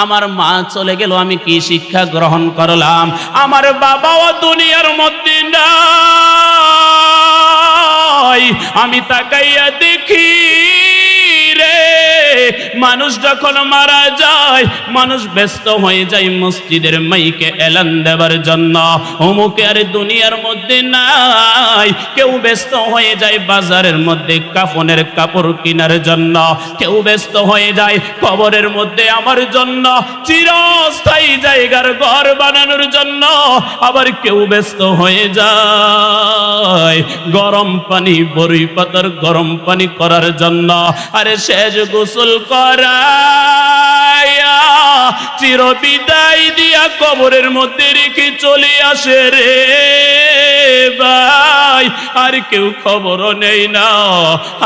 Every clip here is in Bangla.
আমার মা চলে গেল, আমি কি শিক্ষা গ্রহণ করলাম? আমার বাবাও দুনিয়ার মধ্যে নাই। আমি তাকাইয়া দেখি রে, মানুষ যখন মারা যায়, মানুষ ব্যস্ত হয়ে যায় মসজিদের মাইকে এলান দেবার জন্য, অমুকে আর দুনিয়ার মধ্যে নাই। কেউ ব্যস্ত হয়ে যায় বাজারের মধ্যে কাফনের কাপড় কেনার জন্য, কেউ ব্যস্ত হয়ে যায় কবরের মধ্যে আমার জন্য চিরস্থায়ী জায়গার ঘর বানানোর জন্য, আবার কেউ ব্যস্ত হয়ে যায় গরম পানি, বরই পাতার গরম পানি করার জন্য। আরে শেষ গোসল করায়া চির বিদায় দিয়া কবরের মধ্যে রেখে চলে আসে রে ভাই। আর কেউ খবরও নেই না,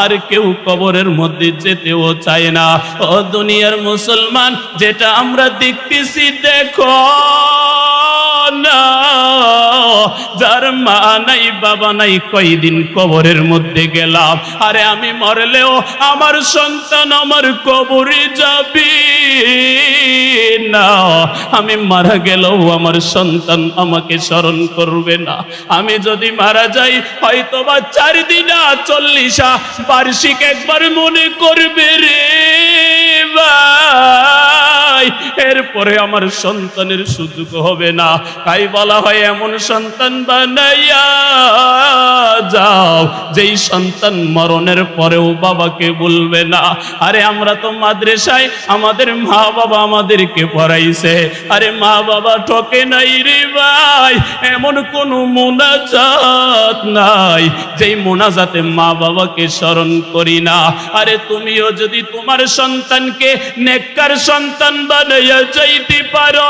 আর কেউ কবরের মধ্যে যেতেও চায় না। ও দুনিয়ার মুসলমান, যেটা আমরা দেখতেছি দেখো না, যার মা নাই বাবা নাই, কয়দিন কবরের মধ্যে গেলাম। আরে আমি মরলেও আমার সন্তান আমার কবরে যাবে না, আমি মারা গেলেও আমার সন্তান আমাকে স্মরণ করবে না। আমি যদি মারা যাই হয়তো বা 4 দিনা 40 বার্ষিক একবার মনে করবে রে ভাই, এরপরে আমার সন্তানের সুযোগ হবে না। তাই বলা হয় এমন সন্তান বানাইয়া যাও যেই সন্তান মরণের পরেও বাবাকে বলবে না। আরে আমরা তো মাদ্রাসায় আমাদের মা বাবা আমাদেরকে পড়াইছে, আরে মা বাবা ঠকে নাই রে ভাই। এমন কোন মোনাজাত নাই যেই মোনাজাতে মা বাবাকে স্মরণ করি না। আরে তুমিও যদি তোমার সন্তানকে নেককার সন্তান বানাইয়া যাইতে পারো,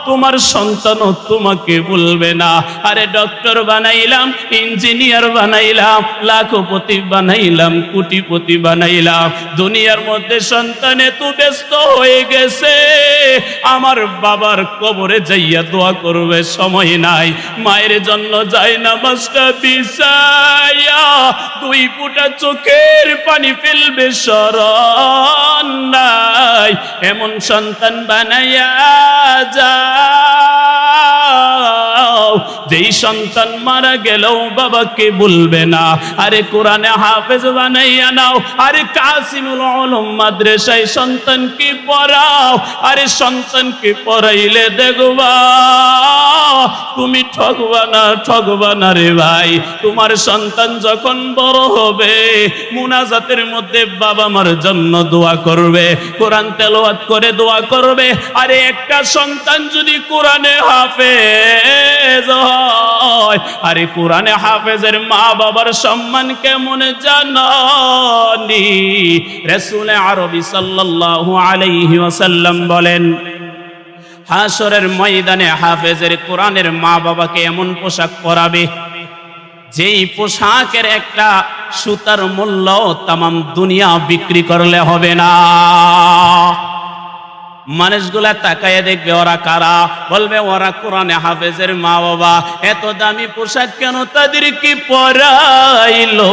তোমার সন্তানও তোমাকে বলবে না। আরে ডক্টর বানাইলাম, ইঞ্জিনিয়ার বানাইলাম, লাখপতি বানাইলাম, কোটিপতি বানাইলাম, দুনিয়ার মধ্যে সন্তান এত ব্যস্ত হয়ে গেছে, আমার বাবার কবরে যাইয়া দোয়া করবে সময় নাই। মায়ের জন্য যায় নামাজটা বিছাইয়া 2 ফোঁটা চোখের পানি ফেলবে শরণ নাই। এমন সন্তান বানাইয়া যাও যেই সন্তান মারা গেলেও বাবাকে বলবে না। আরে কোরআনে হাফেজ বানাইয়া নাও, আরে কাসিমুল উলুম মাদ্রাসায় সন্তানকে পড়াও। আরে সন্তানকে পড়াইলে দেখবা তুমি ঠকবা না রে ভাই। তোমার সন্তান যখন বড় হবে মুনাজাতের মধ্যে বাবা মার জন্য দোয়া করবে, কোরআন তেলাওয়াত করে দোয়া করবে। আরে একটা সন্তান যদি কোরআনে হাফেজ হয়, আরে কোরআনে হাফেজের মা বাবার সম্মান কেমন জানি? রাসূল আরবি সাল্লাল্লাহু আলাইহি ওয়াসাল্লাম বলেন, হাশরের ময়দানে হাফেজের কোরআনের মা বাবাকে এমন পোশাক পরাবে যেই পোশাকের একটা সুতার মূল্য তামাম দুনিয়া বিক্রি করলে হবে না। মানুষগুলা তাকায় দেখবে ওরা কারা, বলবে ওরা কোরআনে হাফেজের মা বাবা। এত দামি পোশাক কেন তাদেরকে পরাইলো?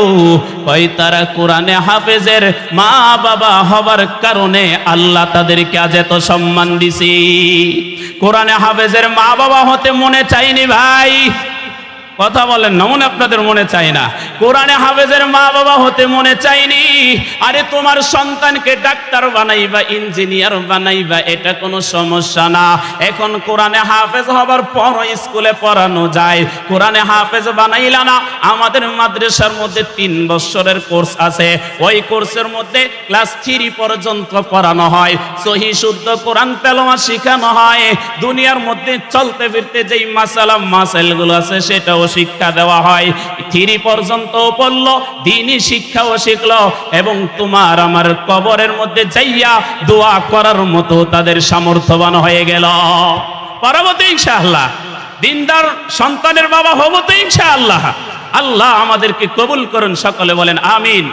কই তারা কোরআনে হাফেজের মা বাবা হবার কারণে আল্লাহ তাদেরকে আজ এত সম্মান দিছি। কোরআনে হাফেজের মা বাবা হতে মনে চাইনি ভাই, কথা বলেন না, মনে আপনাদের মনে চাই না? কোরআনে হাফেজের মা বাবা হতে মনে চাইনি? আরে তোমার সন্তানকে ডাক্তার বানাইবা, ইঞ্জিনিয়ার বানাইবা, এটা কোনো সমস্যা না। এখন কোরআনে হাফেজ হবার পর স্কুলে পড়ানো যায়। কোরআনে হাফেজ বানাইলা না, আমাদের মাদ্রাসার মধ্যে 3 বছরের কোর্স আছে। ওই কোর্সের মধ্যে ক্লাস 3 পর্যন্ত পড়ানো হয়, সহি শুদ্ধ কোরআন তেলাওয়াত শেখানো হয়। দুনিয়ার মধ্যে চলতে ফিরতে যেই মাসাইলগুলো আছে সেটাও শিক্ষা দেওয়া হয়। 3 পর্যন্ত পড়লো, দ্বীনি শিক্ষাও শিখলো, এবং তোমার আমার কবরের মধ্যে যাইয়া দোয়া করার মতো তাদের সামর্থ্যবান হয়ে গেল। পারবো তো ইনশাআল্লাহ, দিনদার সন্তানের বাবা হবো তো ইনশাআল্লাহ। আল্লাহ আমাদেরকে কবুল করুন, সকলে বলেন আমিন।